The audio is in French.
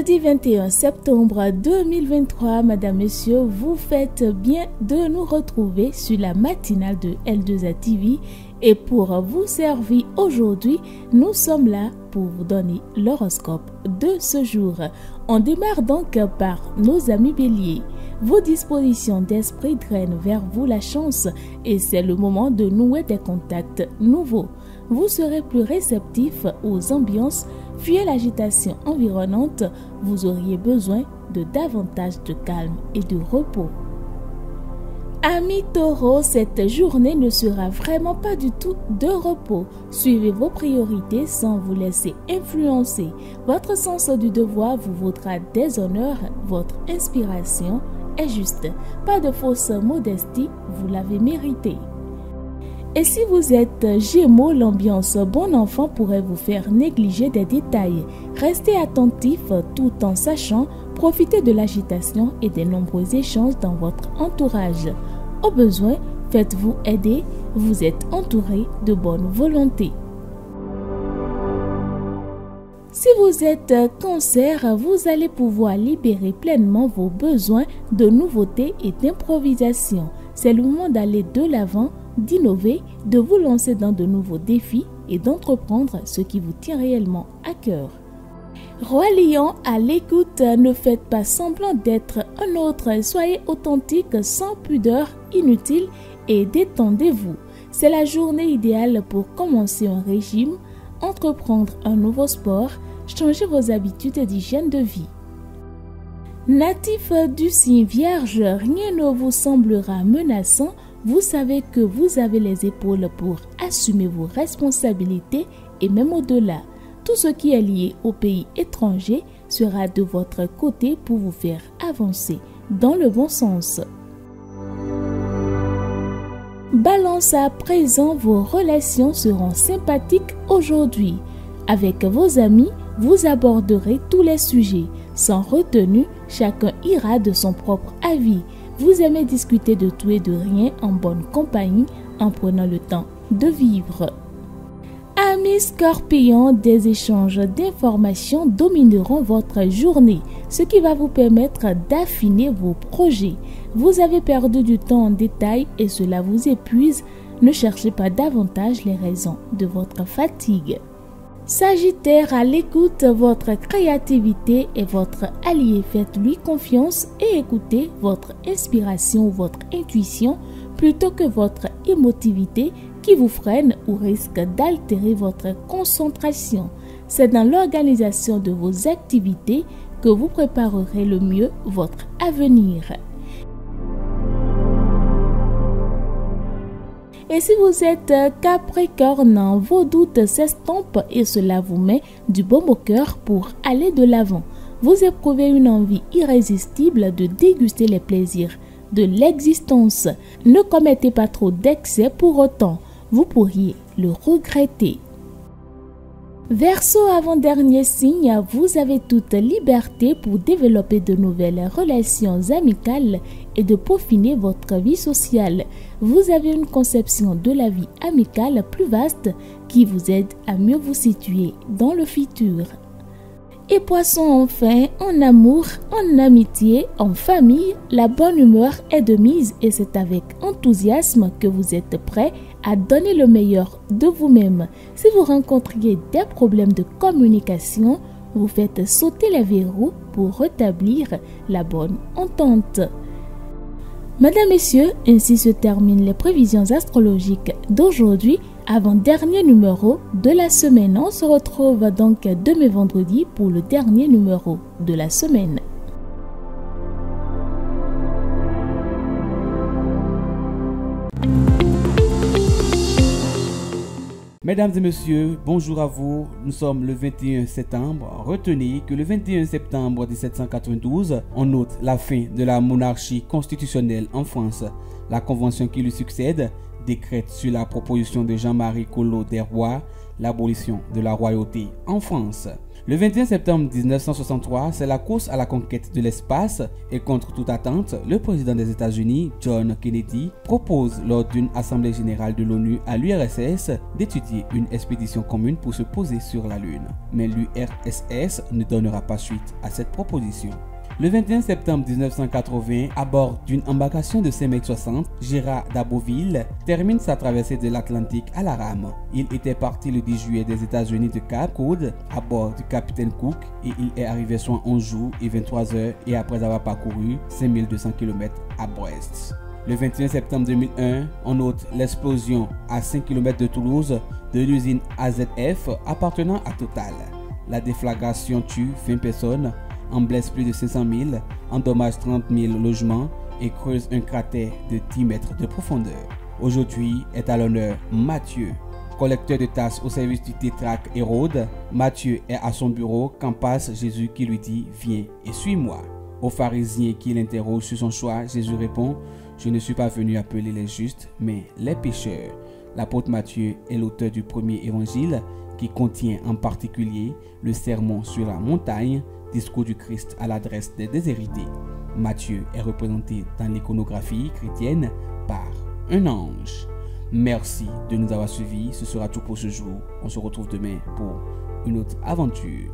Vendredi 21 septembre 2023, Madame, Messieurs, vous faites bien de nous retrouver sur la matinale de L2A TV. Et pour vous servir aujourd'hui, nous sommes là pour vous donner l'horoscope de ce jour. On démarre donc par nos amis béliers. Vos dispositions d'esprit drainent vers vous la chance et c'est le moment de nouer des contacts nouveaux. Vous serez plus réceptif aux ambiances, fuyez l'agitation environnante, vous auriez besoin de davantage de calme et de repos. Amis taureaux, cette journée ne sera vraiment pas du tout de repos. Suivez vos priorités sans vous laisser influencer. Votre sens du devoir vous vaudra des honneurs, votre inspiration est juste. Pas de fausse modestie, vous l'avez mérité. Et si vous êtes Gémeaux, l'ambiance bon enfant pourrait vous faire négliger des détails. Restez attentif tout en sachant profiter de l'agitation et des nombreux échanges dans votre entourage. Au besoin, faites-vous aider, vous êtes entouré de bonne volonté. Si vous êtes Cancer, vous allez pouvoir libérer pleinement vos besoins de nouveautés et d'improvisation. C'est le moment d'aller de l'avant, d'innover, de vous lancer dans de nouveaux défis et d'entreprendre ce qui vous tient réellement à cœur. Roi Lion, à l'écoute, ne faites pas semblant d'être un autre, soyez authentique sans pudeur inutile et détendez-vous. C'est la journée idéale pour commencer un régime, entreprendre un nouveau sport, changer vos habitudes d'hygiène de vie. Natif du signe Vierge, rien ne vous semblera menaçant, vous savez que vous avez les épaules pour assumer vos responsabilités et même au-delà. Tout ce qui est lié au pays étranger sera de votre côté pour vous faire avancer dans le bon sens. Balance, à présent, vos relations seront sympathiques aujourd'hui. Avec vos amis, vous aborderez tous les sujets. Sans retenue, chacun ira de son propre avis. Vous aimez discuter de tout et de rien en bonne compagnie en prenant le temps de vivre. Amis Scorpions, des échanges d'informations domineront votre journée, ce qui va vous permettre d'affiner vos projets. Vous avez perdu du temps en détail et cela vous épuise. Ne cherchez pas davantage les raisons de votre fatigue. Sagittaire, à l'écoute, votre créativité est votre allié. Faites-lui confiance et écoutez votre inspiration ou votre intuition plutôt que votre émotivité qui vous freine ou risque d'altérer votre concentration. C'est dans l'organisation de vos activités que vous préparerez le mieux votre avenir. Et si vous êtes Capricorne, vos doutes s'estompent et cela vous met du baume au cœur pour aller de l'avant. Vous éprouvez une envie irrésistible de déguster les plaisirs de l'existence. Ne commettez pas trop d'excès pour autant. Vous pourriez le regretter. Verseau, avant-dernier signe, vous avez toute liberté pour développer de nouvelles relations amicales et de peaufiner votre vie sociale. Vous avez une conception de la vie amicale plus vaste qui vous aide à mieux vous situer dans le futur. Et Poisson, enfin, en amour, en amitié, en famille, la bonne humeur est de mise et c'est avec enthousiasme que vous êtes prêt à donner le meilleur de vous-même. Si vous rencontriez des problèmes de communication, vous faites sauter les verrous pour rétablir la bonne entente. Mesdames, Messieurs, ainsi se terminent les prévisions astrologiques d'aujourd'hui, avant-dernier numéro de la semaine. On se retrouve donc demain vendredi pour le dernier numéro de la semaine. Mesdames et messieurs, bonjour à vous. Nous sommes le 21 septembre. Retenez que le 21 septembre 1792, on note la fin de la monarchie constitutionnelle en France. La convention qui lui succède décrète sur la proposition de Jean-Marie Collot d'Herbois l'abolition de la royauté en France. Le 21 septembre 1963, c'est la course à la conquête de l'espace et contre toute attente, le président des États-Unis, John Kennedy, propose lors d'une assemblée générale de l'ONU à l'URSS d'étudier une expédition commune pour se poser sur la Lune. Mais l'URSS ne donnera pas suite à cette proposition. Le 21 septembre 1980, à bord d'une embarcation de CMX-60, Gérard Daboville termine sa traversée de l'Atlantique à la rame. Il était parti le 10 juillet des États-Unis de Cape Cod à bord du capitaine Cook et il est arrivé soit 11 jours et 23 heures et après avoir parcouru 5200 km à Brest. Le 21 septembre 2001, on note l'explosion à 5 km de Toulouse de l'usine AZF appartenant à Total. La déflagration tue 20 personnes, en blesse plus de 500 000, endommage 30 000 logements et creuse un cratère de 10 mètres de profondeur. Aujourd'hui est à l'honneur Matthieu, collecteur de tasses au service du tétrarque Hérode. Matthieu est à son bureau quand passe Jésus qui lui dit « Viens et suis-moi ». Aux pharisiens qui l'interrogent sur son choix, Jésus répond « Je ne suis pas venu appeler les justes, mais les pécheurs ». L'apôtre Matthieu est l'auteur du premier évangile qui contient en particulier le sermon sur la montagne, discours du Christ à l'adresse des déshérités. Matthieu est représenté dans l'iconographie chrétienne par un ange. Merci de nous avoir suivis. Ce sera tout pour ce jour. On se retrouve demain pour une autre aventure.